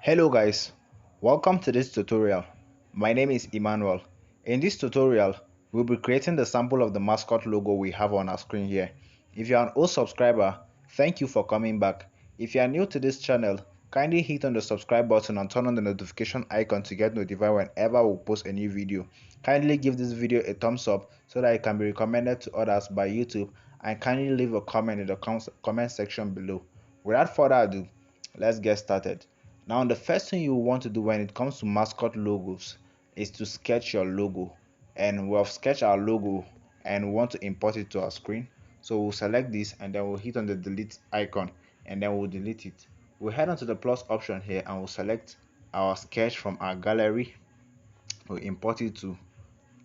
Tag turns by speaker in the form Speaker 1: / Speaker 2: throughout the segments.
Speaker 1: Hello guys, welcome to this tutorial. My name is Emmanuel. In this tutorial, we'll be creating the sample of the mascot logo we have on our screen here. If you are an old subscriber, thank you for coming back. If you are new to this channel, kindly hit on the subscribe button and turn on the notification icon to get notified whenever we post a new video. Kindly give this video a thumbs up so that it can be recommended to others by YouTube, and kindly leave a comment in the comment section below. Without further ado, let's get started. Now, the first thing you want to do when it comes to mascot logos is to sketch your logo. And we have sketched our logo and we want to import it to our screen. So we'll select this and then we'll hit on the delete icon and then we'll delete it. We'll head on to the plus option here and we'll select our sketch from our gallery. We'll import it to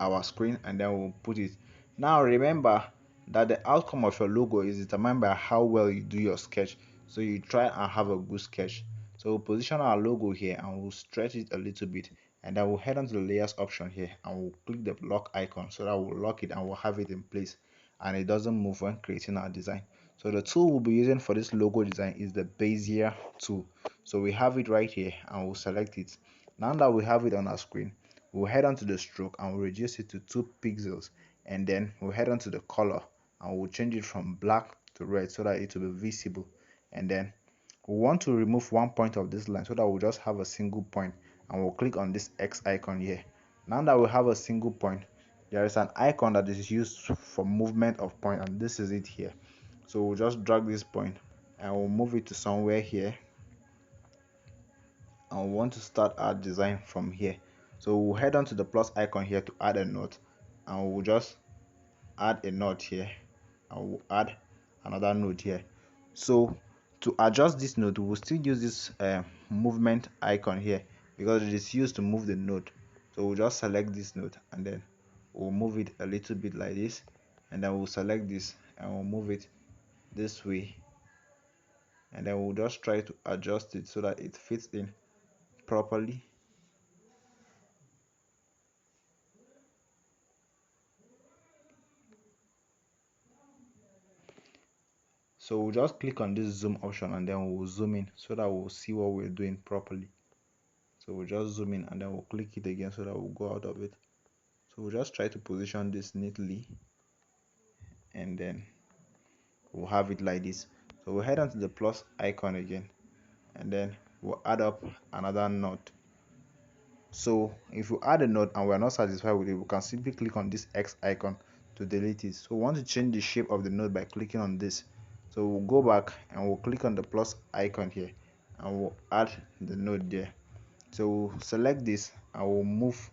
Speaker 1: our screen and then we'll put it. Now remember that the outcome of your logo is determined by how well you do your sketch, so you try and have a good sketch. So we'll position our logo here and we'll stretch it a little bit, and then we'll head on to the layers option here and we'll click the lock icon so that we'll lock it and we'll have it in place and it doesn't move when creating our design. So the tool we'll be using for this logo design is the Bezier tool. So we have it right here and we'll select it. Now that we have it on our screen, we'll head on to the stroke and we'll reduce it to 2 pixels, and then we'll head on to the color and we'll change it from black to red so that it will be visible. And then we want to remove one point of this line so that we'll just have a single point, and we'll click on this X icon here. Now that we have a single point, there is an icon that is used for movement of point, and this is it here. So we'll just drag this point and we'll move it to somewhere here, and we want to start our design from here. So we'll head on to the plus icon here to add a node, and we'll just add a node here and we'll add another node here. So to adjust this node, we'll still use this movement icon here because it is used to move the node. So we'll just select this node and then we'll move it a little bit like this, and then we'll select this and we'll move it this way, and then we'll just try to adjust it so that it fits in properly. So we'll just click on this zoom option and then we'll zoom in so that we'll see what we're doing properly. So we'll just zoom in and then we'll click it again so that we'll go out of it. So we'll just try to position this neatly and then we'll have it like this. So we'll head on to the plus icon again and then we'll add up another node. So if we add a node and we're not satisfied with it, we can simply click on this X icon to delete it. So we want to change the shape of the node by clicking on this. So we'll go back and we'll click on the plus icon here and we'll add the node there. So we'll select this and we'll move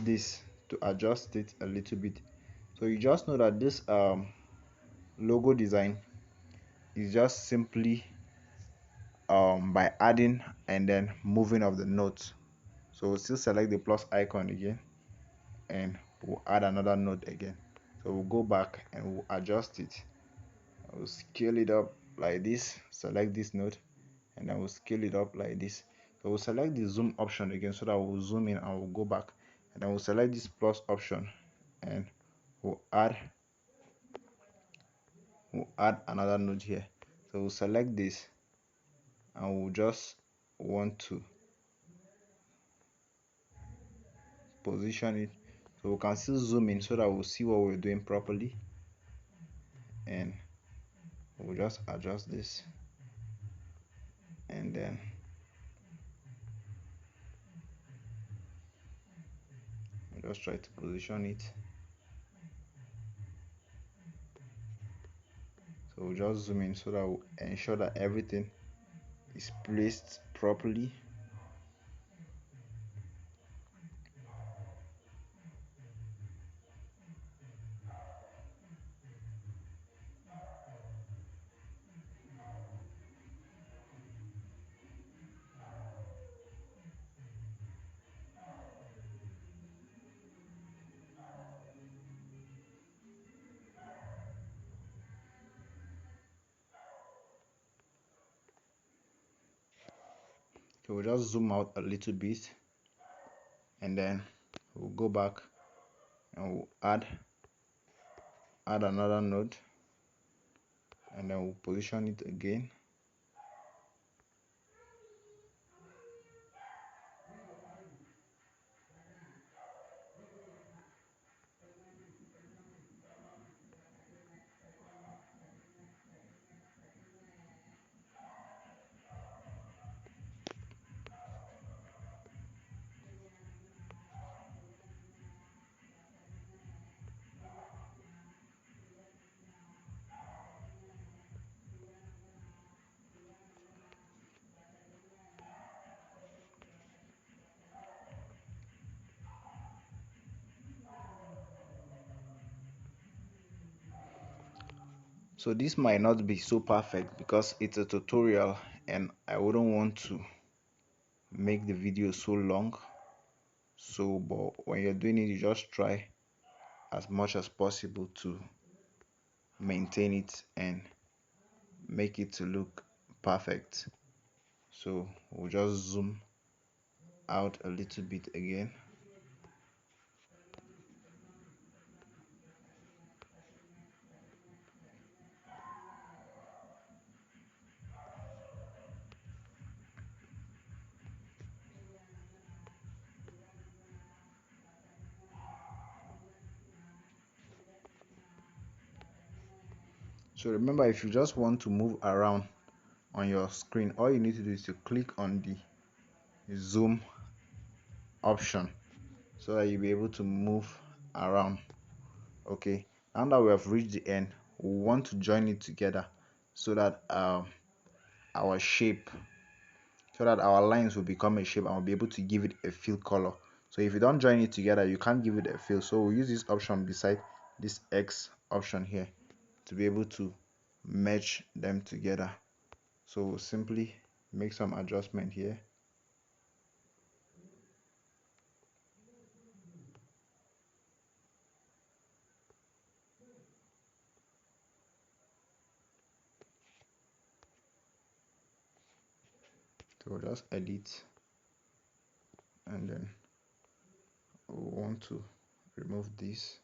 Speaker 1: this to adjust it a little bit. So you just know that this logo design is just simply by adding and then moving of the nodes. So we'll still select the plus icon again and we'll add another node again. So we'll go back and we'll adjust it. We'll scale it up like this, select this node, and then we'll scale it up like this. So we'll select the zoom option again so that we'll zoom in and we'll go back, and then we'll select this plus option and we'll add another node here. So we'll select this and we'll just want to position it so we can still zoom in so that we'll see what we're doing properly, and we'll just adjust this and then we'll just try to position it. So we'll just zoom in so that we'll ensure that everything is placed properly. So we'll just zoom out a little bit and then we'll go back and we'll add another node, and then we'll position it again. So this might not be so perfect because it's a tutorial and I wouldn't want to make the video so long. So but when you're doing it, you just try as much as possible to maintain it and make it to look perfect. So we'll just zoom out a little bit again. So remember, if you just want to move around on your screen, all you need to do is to click on the zoom option so that you'll be able to move around. Okay, now that we have reached the end, we want to join it together so that our shape so that our lines will become a shape and we'll be able to give it a fill color. So if you don't join it together, you can't give it a fill. So we'll use this option beside this X option here to be able to merge them together. So we'll simply make some adjustment here. So we'll just edit, and then we want to remove this.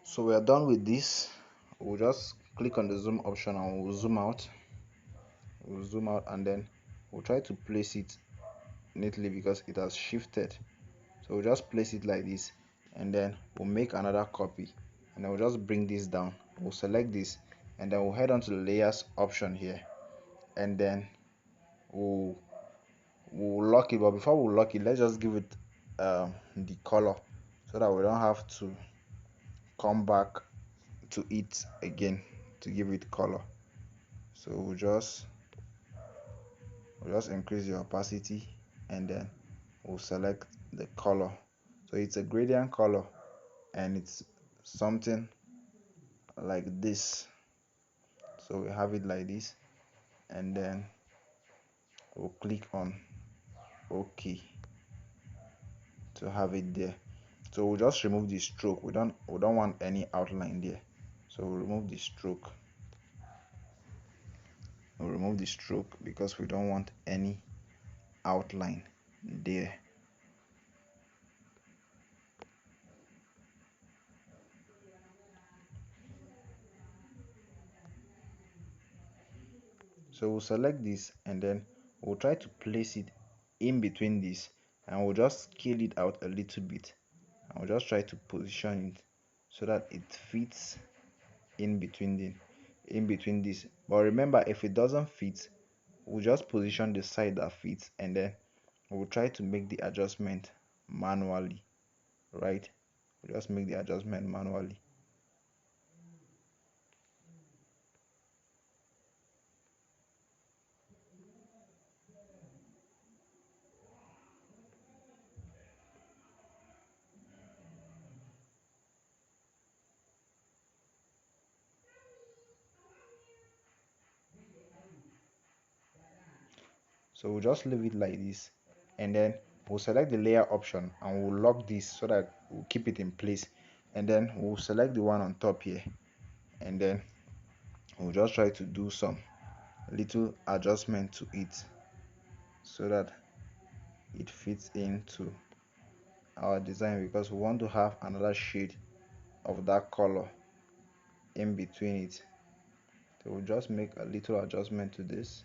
Speaker 1: So we are done with this. We'll just click on the zoom option and we'll zoom out. We'll zoom out and then we'll try to place it neatly because it has shifted. So we'll just place it like this, and then we'll make another copy, and then we'll just bring this down. We'll select this, and then we'll head on to the layers option here, and then we'll lock it. But before we lock it, let's just give it the color so that we don't have to come back to it again to give it color. So we'll just increase the opacity, and then we'll select the color. So it's a gradient color and it's something like this. So we have it like this, and then we'll click on OK to have it there. So we'll just remove the stroke. We don't want any outline there, so we'll remove the stroke. We'll remove the stroke because we don't want any outline there. So we'll select this, and then we'll try to place it in between this, and we'll just scale it out a little bit, and we'll just try to position it so that it fits in between this. But remember, if it doesn't fit, we'll just position the side that fits, and then we'll try to make the adjustment manually, right? We'll just make the adjustment manually. So we'll just leave it like this, and then we'll select the layer option and we'll lock this so that we'll keep it in place, and then we'll select the one on top here, and then we'll just try to do some little adjustment to it so that it fits into our design, because we want to have another shade of that color in between it. So we'll just make a little adjustment to this,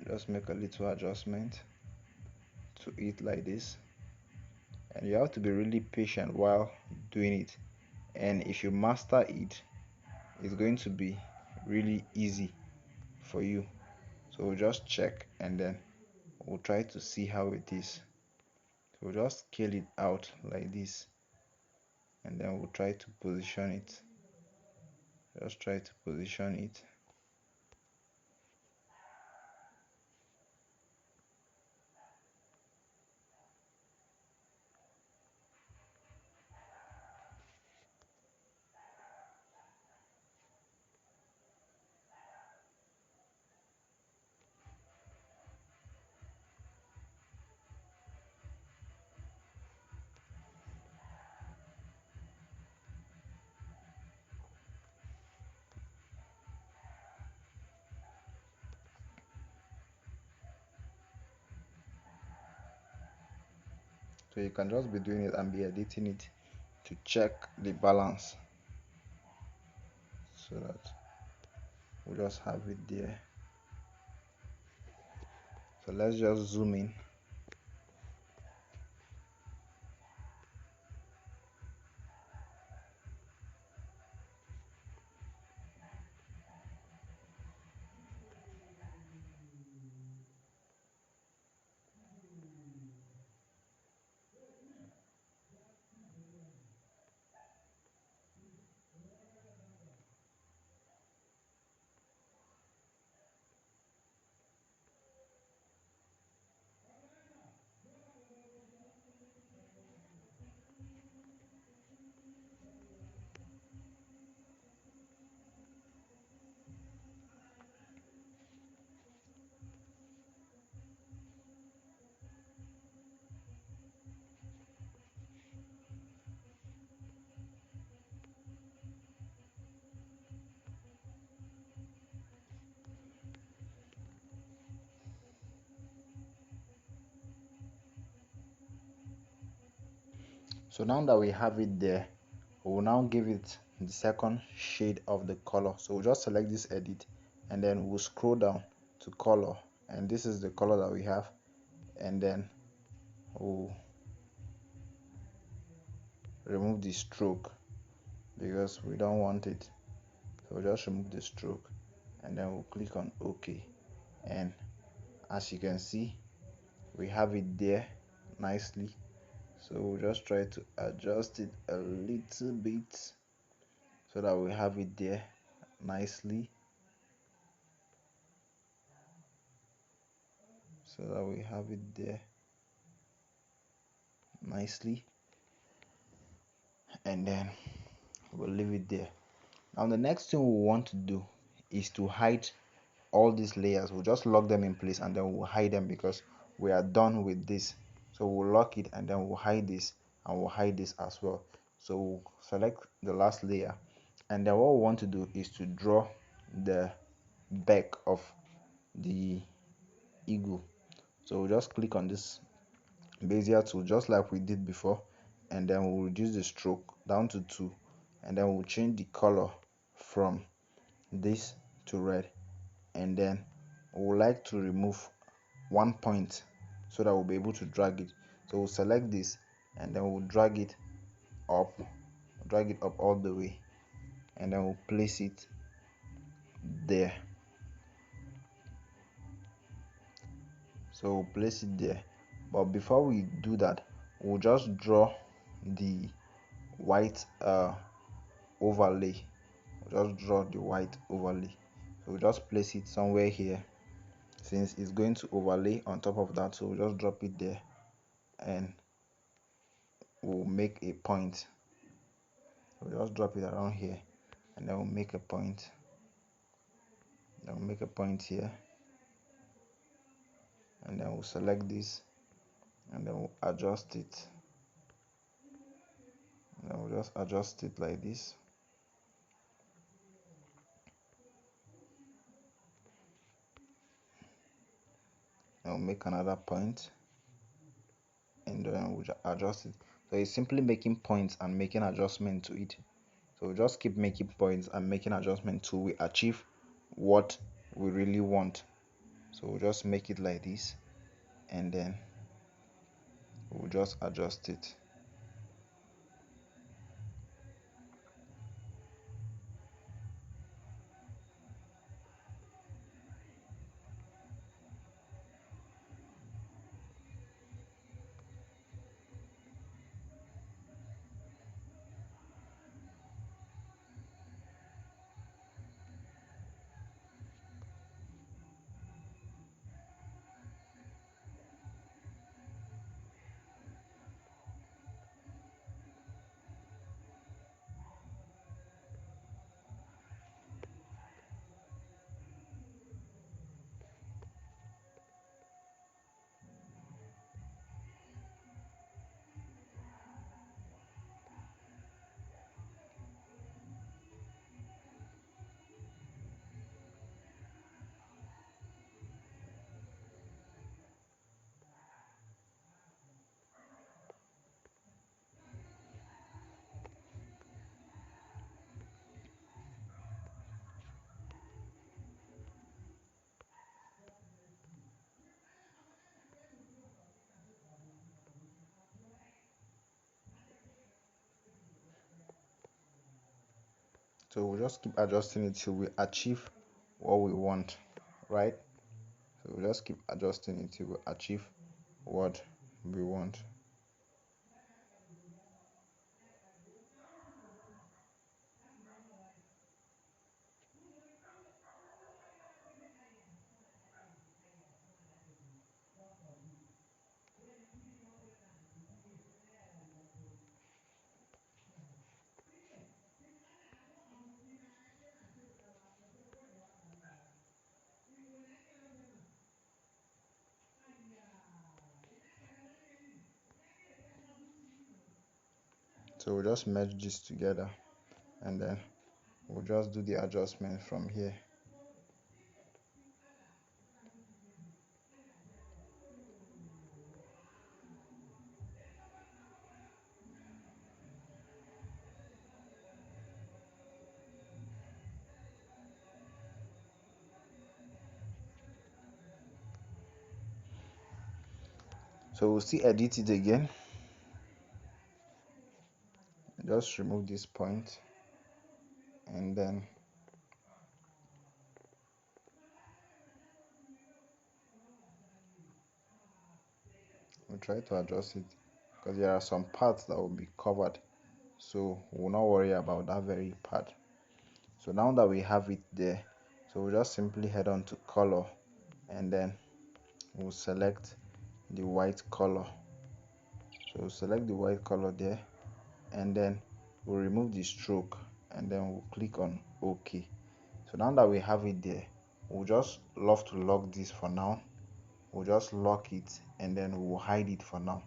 Speaker 1: just make a little adjustment to it like this, and you have to be really patient while doing it, and if you master it, it's going to be really easy for you. So we'll just check, and then we'll try to see how it is. So we'll just scale it out like this, and then we'll try to position it. Just try to position it. So you can just be doing it and be editing it to check the balance, so that we just have it there. So let's just zoom in. So now that we have it there, we will now give it the second shade of the color. So we'll just select this edit, and then we'll scroll down to color, and this is the color that we have, and then we'll remove the stroke because we don't want it. So we'll just remove the stroke, and then we'll click on OK, and as you can see, we have it there nicely. So we'll just try to adjust it a little bit so that we have it there nicely, so that we have it there nicely, and then we'll leave it there. Now the next thing we want to do is to hide all these layers. We'll just lock them in place, and then we'll hide them because we are done with this. So we'll lock it, and then we'll hide this, and we'll hide this as well. So we'll select the last layer, and then what we want to do is to draw the back of the eagle. So we'll just click on this Bezier tool just like we did before, and then we'll reduce the stroke down to 2, and then we'll change the color from this to red, and then we would like to remove 1 point so that we'll be able to drag it. So we'll select this, and then we'll drag it up all the way, and then we'll place it there. So we'll place it there, but before we do that, we'll just draw the white overlay. We'll just draw the white overlay. So we'll just place it somewhere here, since it's going to overlay on top of that. So we'll just drop it there, and we'll make a point. We'll just drop it around here, and then we'll make a point. Then we'll make a point here, and then we'll select this, and then we'll adjust it. And then we'll just adjust it like this. Then we'll make another point, and then we'll adjust it. So it's simply making points and making adjustment to it. So we'll just keep making points and making adjustment till we achieve what we really want. So we'll just make it like this, and then we'll just adjust it. So we'll just keep adjusting it till we achieve what we want, right? So we'll just keep adjusting it till we achieve what we want. So we'll just merge this together, and then we'll just do the adjustment from here. So we'll still edit it again. Just remove this point, and then we'll try to adjust it, because there are some parts that will be covered, so we'll not worry about that very part. So now that we have it there, so we'll just simply head on to color, and then we'll select the white color. So we'll select the white color there, and then we'll remove the stroke, and then we'll click on OK. So now that we have it there, we'll just love to lock this for now. We'll just lock it, and then we'll hide it for now.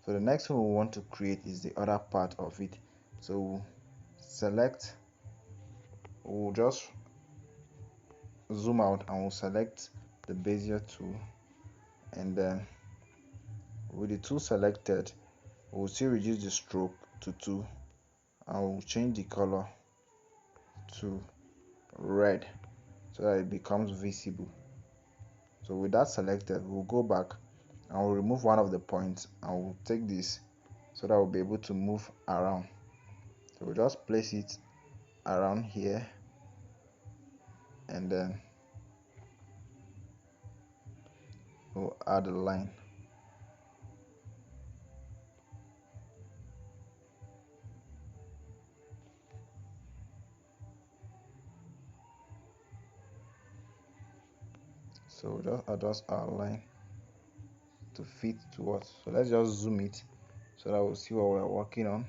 Speaker 1: So the next thing we want to create is the other part of it. So we'll select, we'll just zoom out, and we'll select the bezier tool, and then with the tool selected, we'll still reduce the stroke to 2, and we'll change the color to red so that it becomes visible. So with that selected, we'll go back and we'll remove one of the points, and we'll take this so that we'll be able to move around. So we'll just place it around here, and then we'll add a line. So we'll just adjust our line to fit to us. So let's just zoom it so that we'll see what we're working on.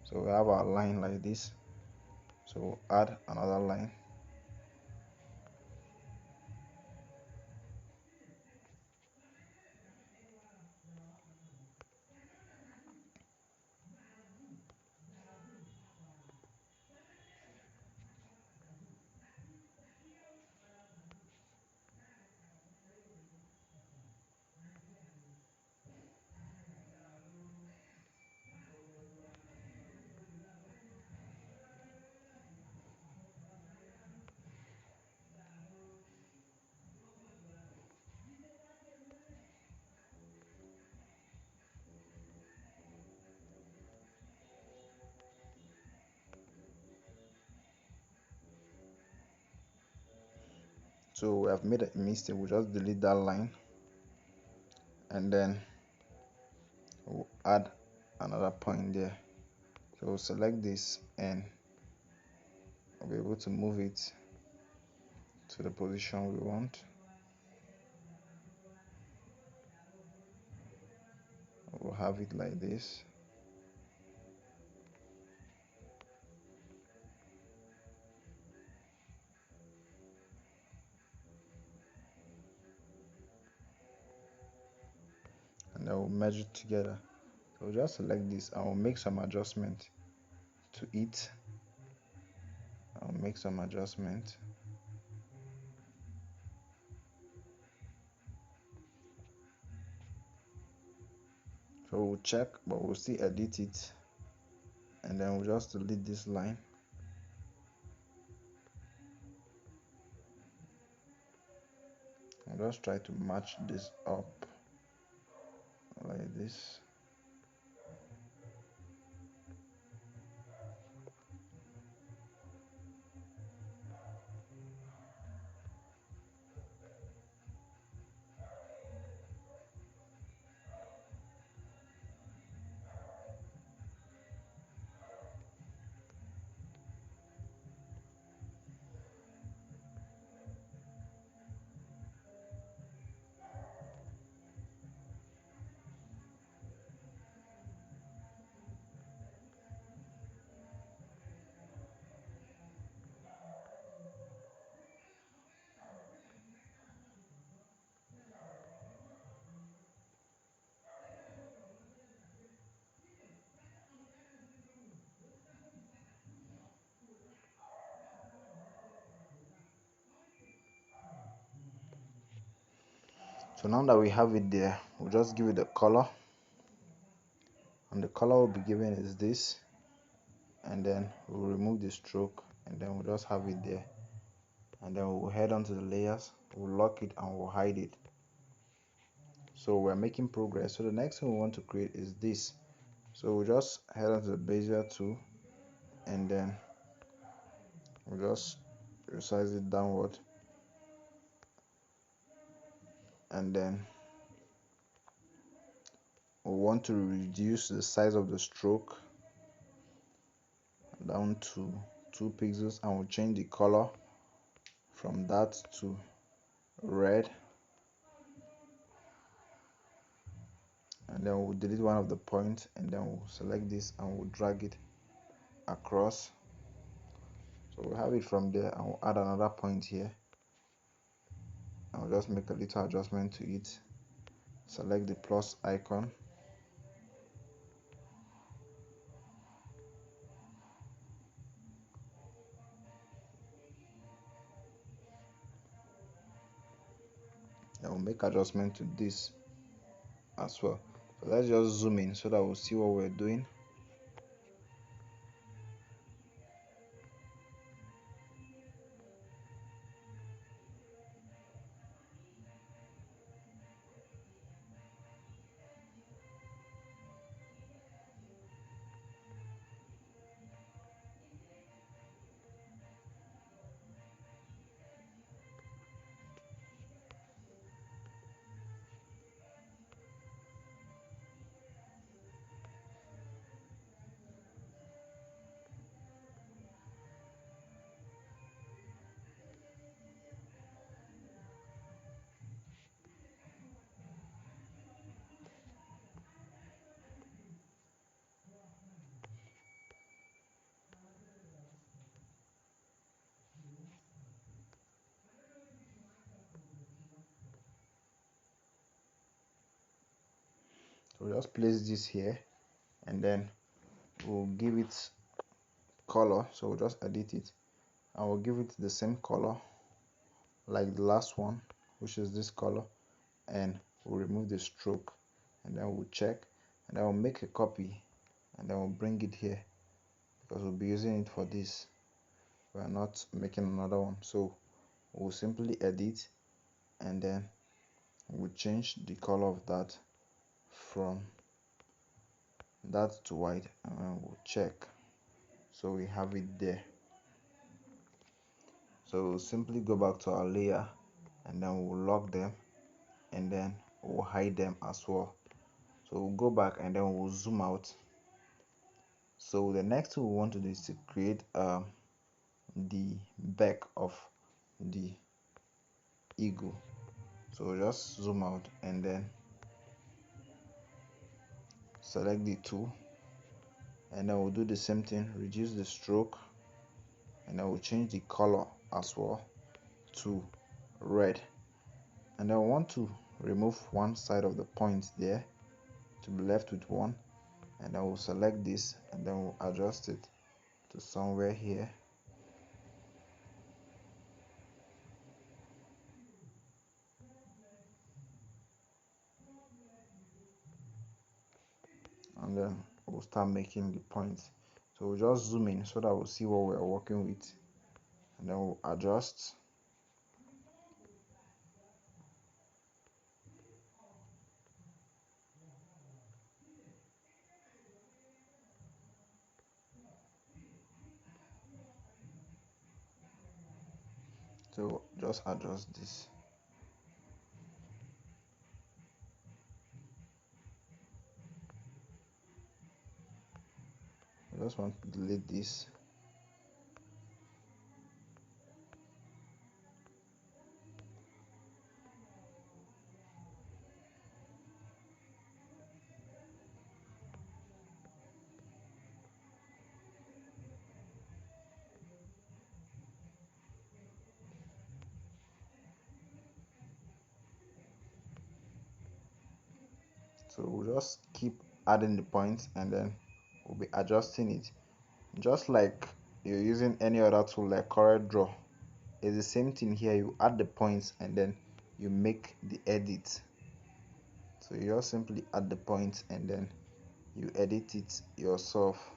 Speaker 1: So we have our line like this. So we'll add another line. So we have made a mistake. We'll just delete that line, and then we'll add another point there. So we'll select this, and we'll be able to move it to the position we want. We'll have it like this. And then we'll merge it together. So we'll just select this, and we'll make some adjustment to it. I'll make some adjustment. So we'll check, but we'll still edit it, and then we'll just delete this line. I'll just try to match this up like this. So now that we have it there, we'll just give it a color, and the color we'll be given is this, and then we'll remove the stroke, and then we'll just have it there, and then we'll head on to the layers, we'll lock it, and we'll hide it. So we're making progress. So the next thing we want to create is this. So we'll just head on to the bezier tool, and then we'll just resize it downward, and then we want to reduce the size of the stroke down to 2 pixels, and we'll change the color from that to red, and then we'll delete one of the points, and then we'll select this and we'll drag it across. So we'll have it from there, and we'll add another point here. I'll just make a little adjustment to it. Select the plus icon, and we'll make adjustment to this as well. So let's just zoom in so that we'll see what we're doing. So we'll just place this here, and then we'll give it color. So we'll just edit it, and we'll give it the same color like the last one, which is this color, and we'll remove the stroke, and then we'll check, and then we'll make a copy, and then we'll bring it here, because we'll be using it for this. We're not making another one. So we'll simply edit, and then we'll change the color of that from that to white, and then we'll check. So we have it there. So we'll simply go back to our layer, and then we'll lock them, and then we'll hide them as well. So we'll go back, and then we'll zoom out. So the next thing we want to do is to create the back of the eagle. So we'll just zoom out, and then select the tool, and then we'll do the same thing, reduce the stroke, and then we'll change the color as well to red, and then we want to remove one side of the point there to be left with one, and then we'll select this, and then we'll adjust it to somewhere here, and then we'll start making the points. So we'll just zoom in so that we'll see what we're working with, and then we'll adjust. So just adjust this. I just want to delete this. So we'll just keep adding the points, and then we'll be adjusting it, just like you're using any other tool like Corel Draw. It's the same thing here. You add the points, and then you make the edit. So you just simply add the points and then you edit it yourself.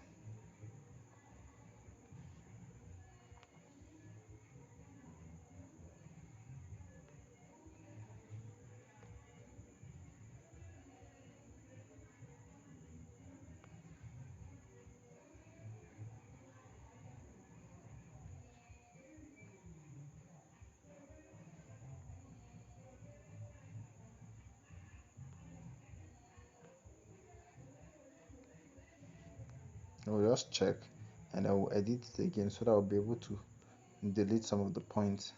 Speaker 1: We'll just check and I will edit it again so that I'll be able to delete some of the points.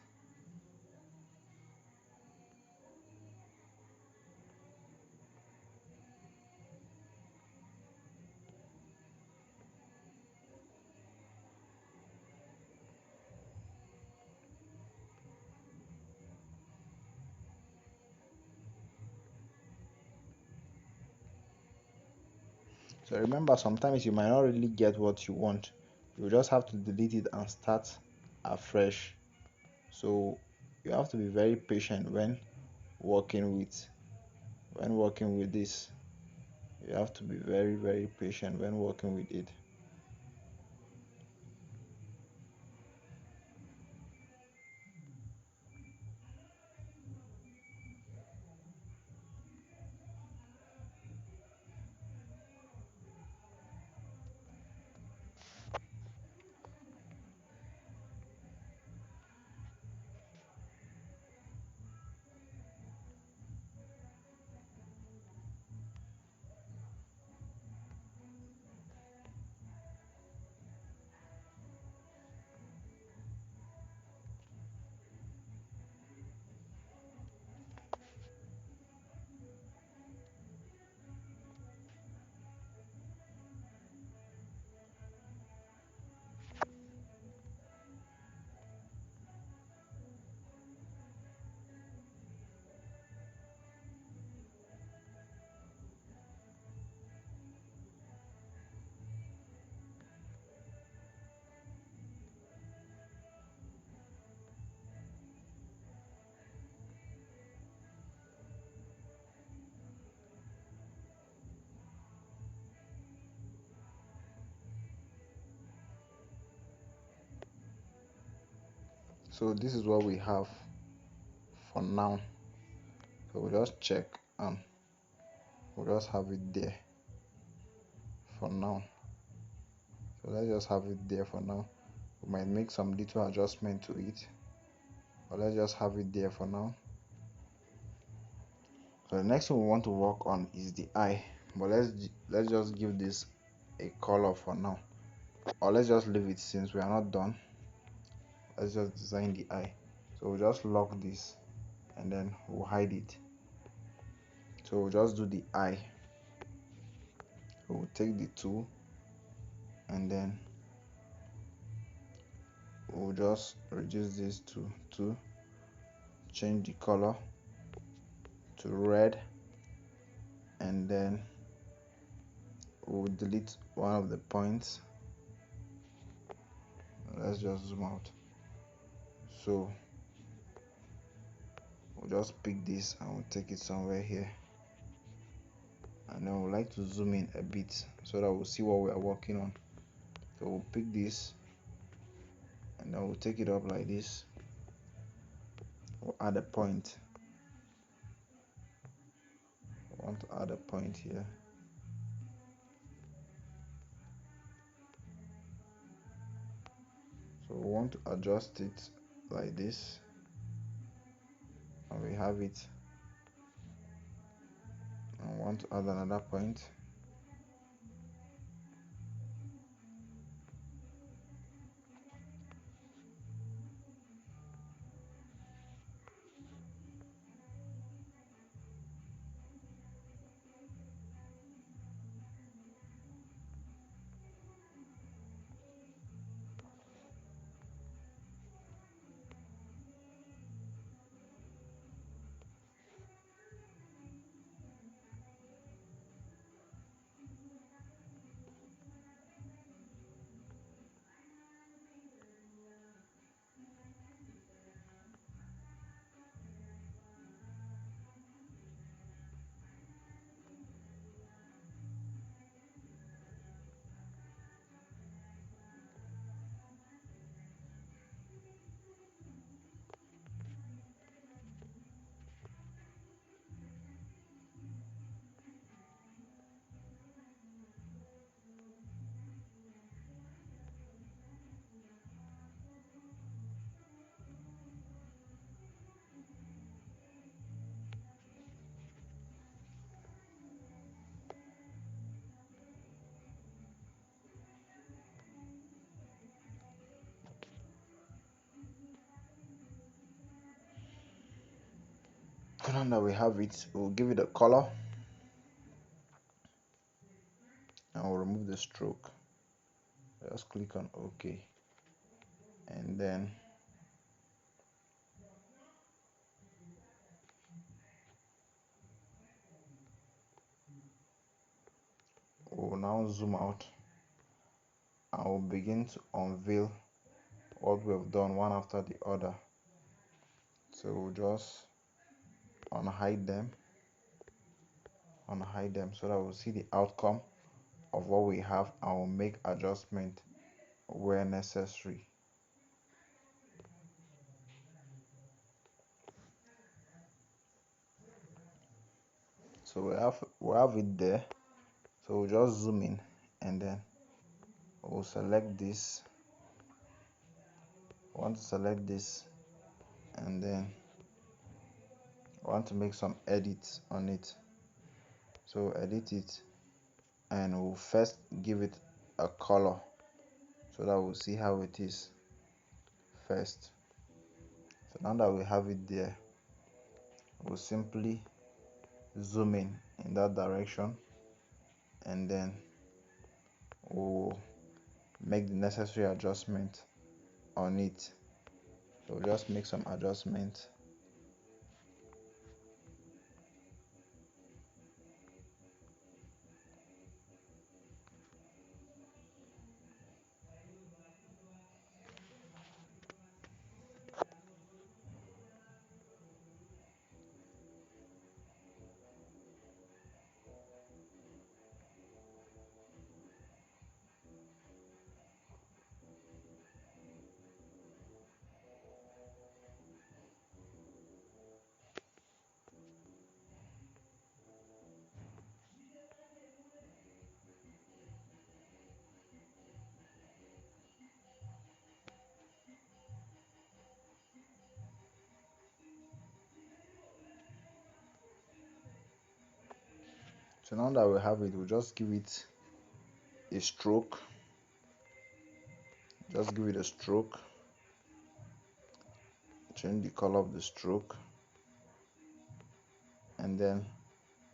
Speaker 1: So remember, sometimes you might not really get what you want. You just have to delete it and start afresh. So you have to be very patient when working with this. You have to be very, very patient when working with it. So this is what we have for now. So we'll just check and we'll just have it there for now. So let's just have it there for now. We might make some little adjustment to it, but let's just have it there for now. So the next thing we want to work on is the eye, but let's just give this a color for now, or let's just leave it since we are not done. Let's just design the eye. So we'll just lock this and then we'll hide it. So we'll just do the eye. We'll take the tool and then we'll just reduce this to 2, change the color to red, and then we'll delete one of the points. Let's just zoom out. So we'll just pick this and we'll take it somewhere here, and then we'd like to zoom in a bit so that we'll see what we are working on. So we'll pick this and then we'll take it up like this. We'll add a point. We want to add a point here. So we want to adjust it like this, and we have it. And we want to add another point. now that we have it, we'll give it a color and we'll remove the stroke. Just click on OK, and then we'll now zoom out and we'll begin to unveil what we have done one after the other. So we'll just unhide them so that we'll see the outcome of what we have and we'll make adjustment where necessary. So we have it there. So we'll just zoom in and then we'll select this. I want to select this and then I want to make some edits on it. So edit it and we'll first give it a color so that we'll see how it is first. So now that we have it there, we'll simply zoom in that direction and then we'll make the necessary adjustment on it. So we'll just make some adjustments. So now that we have it, we'll just give it a stroke. Just give it a stroke. Change the color of the stroke. And then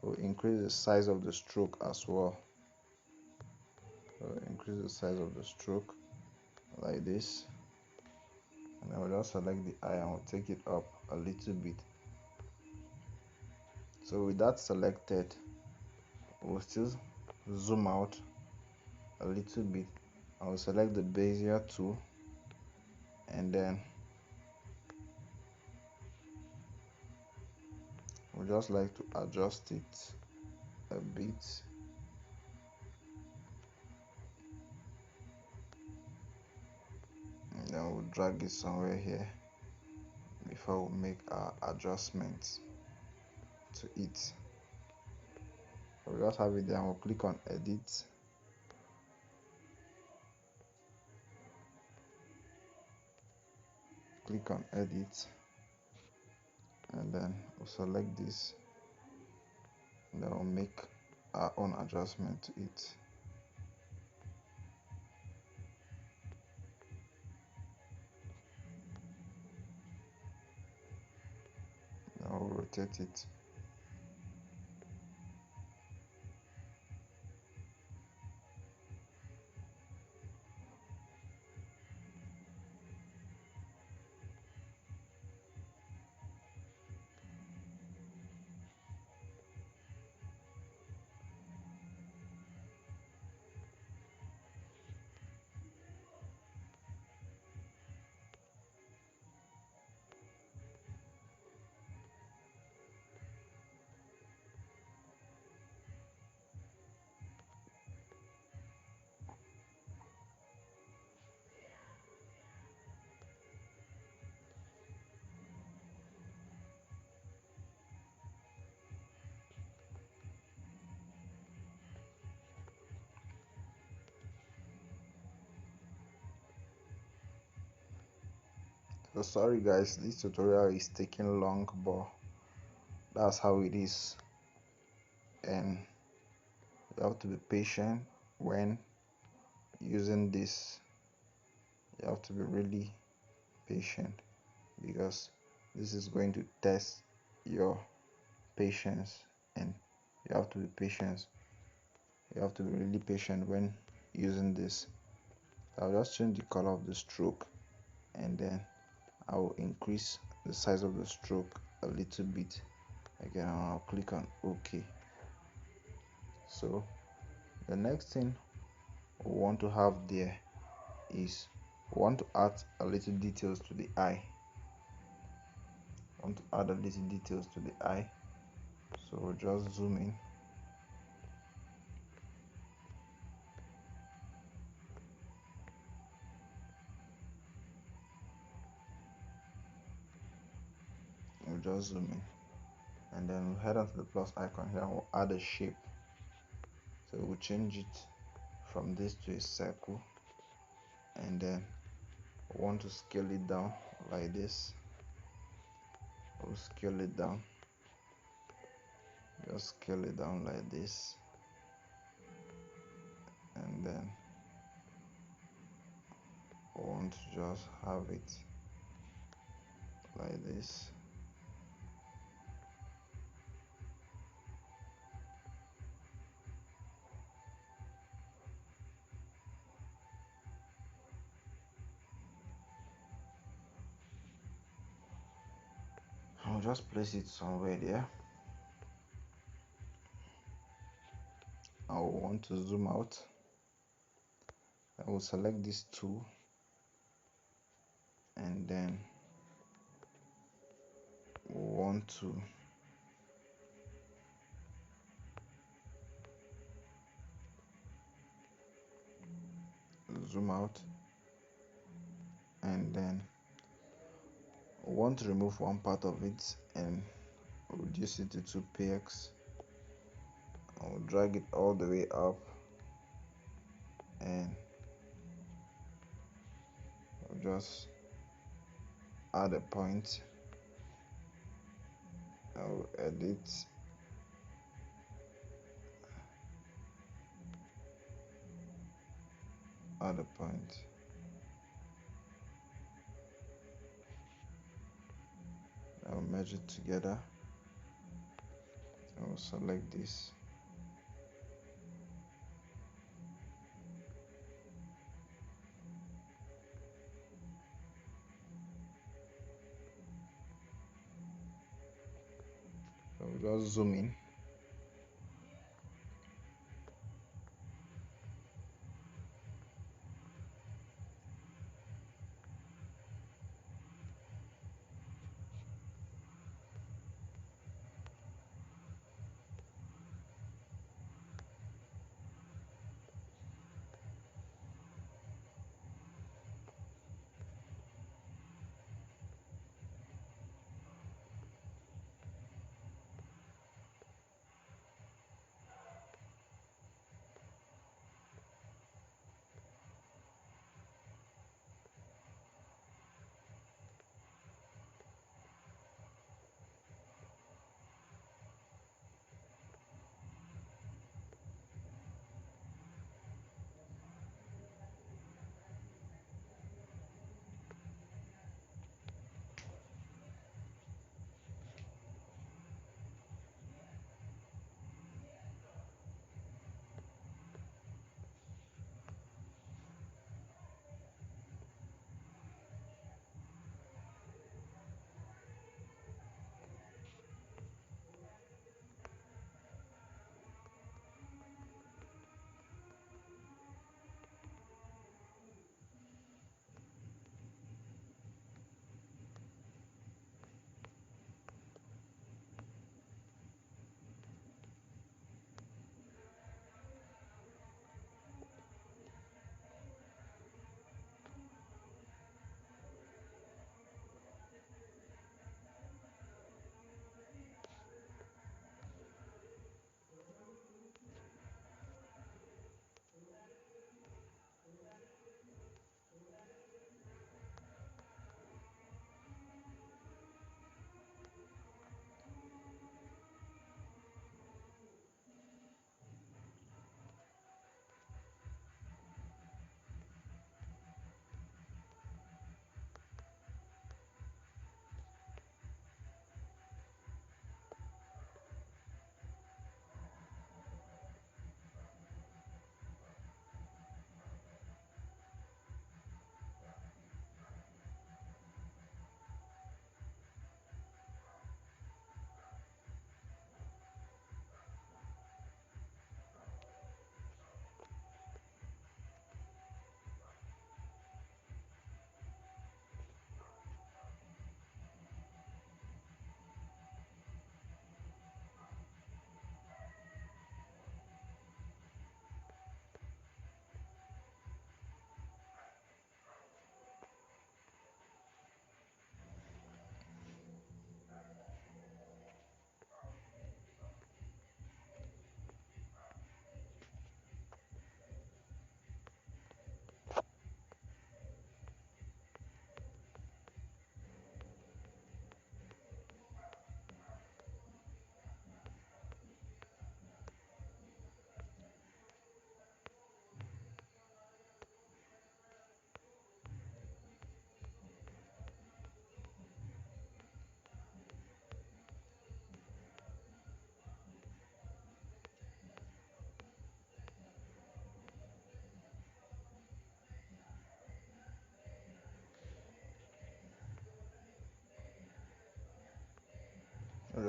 Speaker 1: we'll increase the size of the stroke as well. So increase the size of the stroke like this. And then we'll just select the eye and we'll take it up a little bit. So with that selected, we'll still zoom out a little bit. I will select the Bezier tool and then we just like to adjust it a bit. And then we'll drag it somewhere here before we make our adjustments to it. We'll just have it there and we'll click on edit. Click on edit and then we'll select this and then we'll make our own adjustment to it. Now we'll rotate it. So sorry guys, this tutorial is taking long, but that's how it is, and you have to be patient when using this. You have to be really patient because this is going to test your patience, and you have to be patient. You have to be really patient when using this. I'll just change the color of the stroke, and then I will increase the size of the stroke a little bit. Again, I'll click on OK. So the next thing we want to have there is we want to add a little details to the eye. So we'll just zoom in. We'll just zoom in, and then we'll head on to the plus icon here and we'll add a shape. So we'll change it from this to a circle, and then we want to scale it down like this. We'll scale it down, just scale it down like this, and then we want to just have it like this. I'll just place it somewhere there. I will want to zoom out. I will select this tool, and then we want to zoom out, and then we want to remove one part of it and reduce it to 2px. I'll drag it all the way up, and I'll just add a point. I'll edit, add a point. I'll merge it together. I'll select this. I'll just zoom in.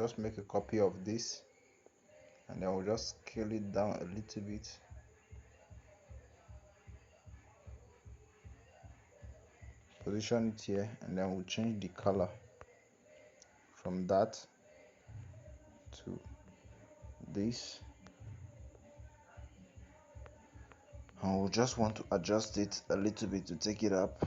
Speaker 1: just make a copy of this, and then we'll just scale it down a little bit. Position it here, and then we'll change the color from that to this, and we'll just want to adjust it a little bit to take it up.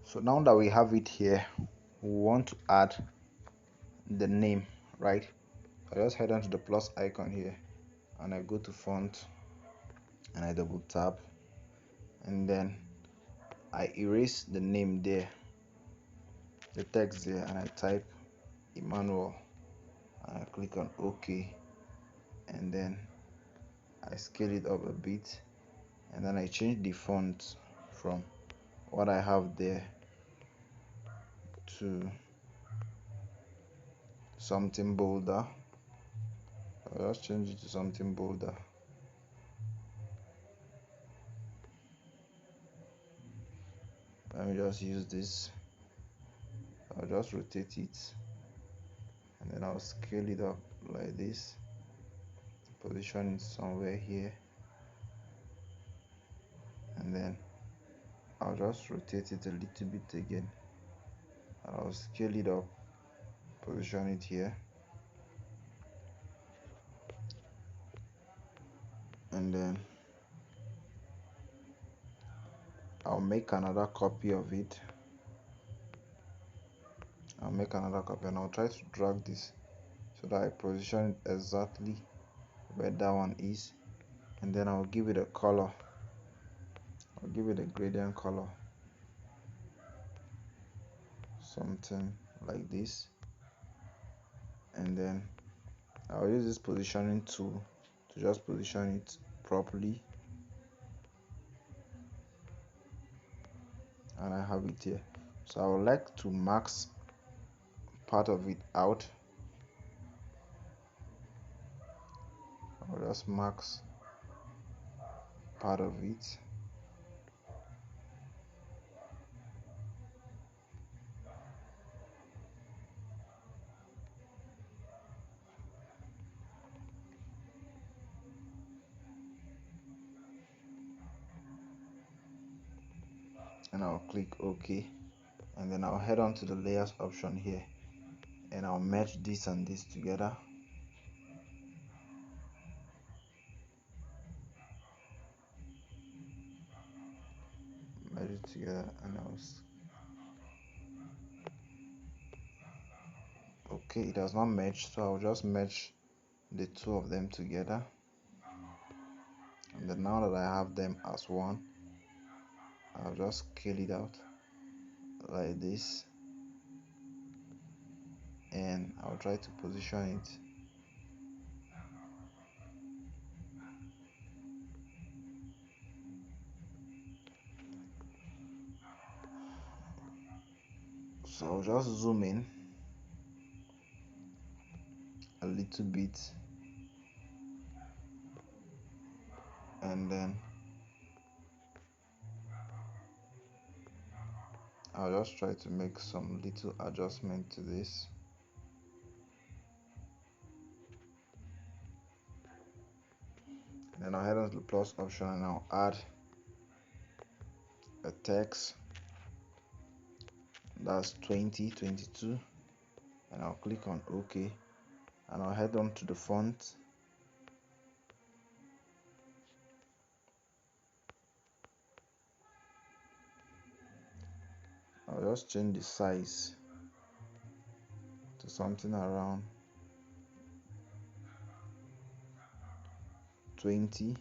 Speaker 1: So now that we have it here, we want to add the name, right? I just head on to the plus icon here, and I go to font, and I double tap, and then I erase the name there, the text there, and I type Emmanuel, and I click on OK, and then I scale it up a bit, and then I change the font from what I have there to something bolder. I'll just change it to something bolder. Let me just use this. I'll just rotate it, and then I'll scale it up like this, position it somewhere here, and then I'll just rotate it a little bit again, and I'll scale it up, position it here, and then I'll make another copy of it. And I'll try to drag this so that I position it exactly where that one is, and then I'll give it a color. I'll give it a gradient color, something like this, and then I'll use this positioning tool to just position it properly, and I have it here. So I would like to max part of it out. I'll just max part of it, and I'll click OK, and then I'll head on to the layers option here, and I'll merge this and this together. Merge it together, and okay, it does not merge, so I'll just merge the two of them together, and then now that I have them as one, I'll just scale it out like this, and I'll try to position it So I'll just zoom in a little bit, and then I'll just try to make some little adjustment to this. And then I'll head on to the plus option and I'll add a text that's 2022, and I'll click on OK, and I'll head on to the font. I'll just change the size to something around 20,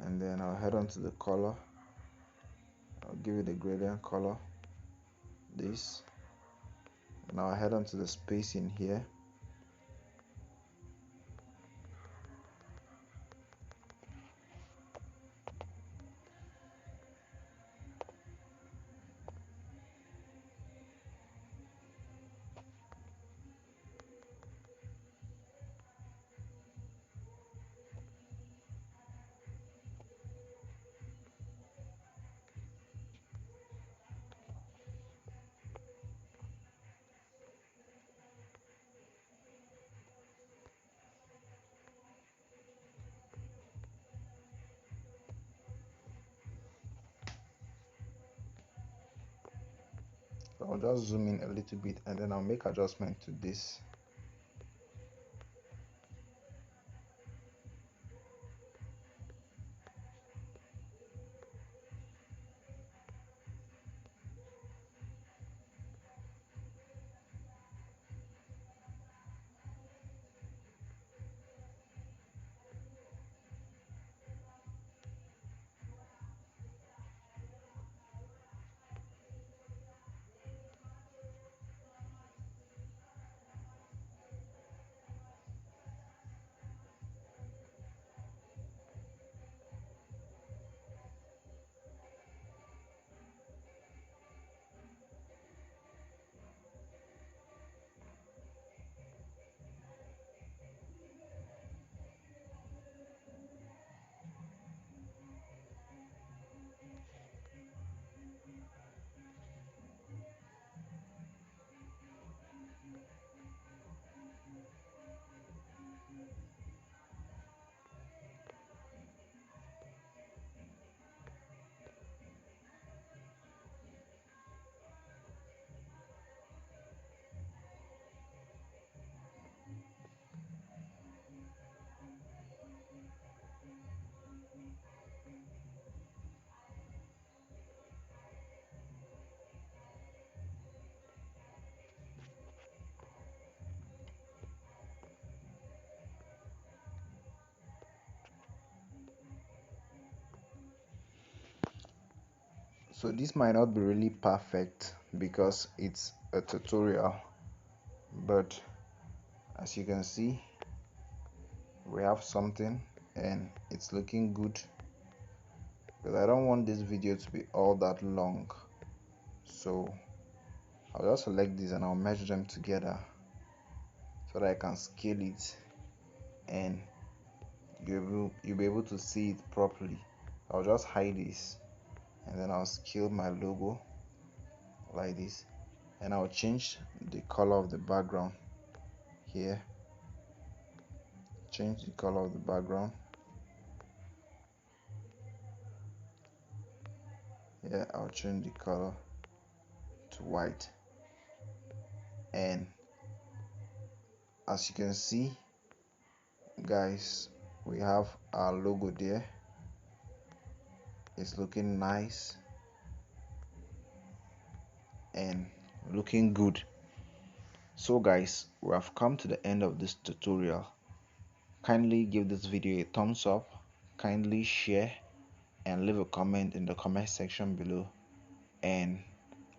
Speaker 1: and then I'll head on to the color. I'll give it a gradient color, this, and I'll head on to the spacing here. So I'll just zoom in a little bit, and then I'll make adjustment to this. So this might not be really perfect because it's a tutorial, but as you can see, we have something and it's looking good, but I don't want this video to be all that long, so I'll just select these and I'll merge them together so that I can scale it and you'll be able to see it properly. I'll just hide this and then I'll scale my logo like this, and I'll change the color of the background here. Change the color of the background. Yeah, I'll change the color to white, and as you can see guys, we have our logo there. It's looking nice and looking good. So guys, we have come to the end of this tutorial. Kindly give this video a thumbs up, kindly share, and leave a comment in the comment section below, and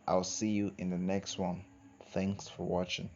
Speaker 1: I'll see you in the next one. Thanks for watching.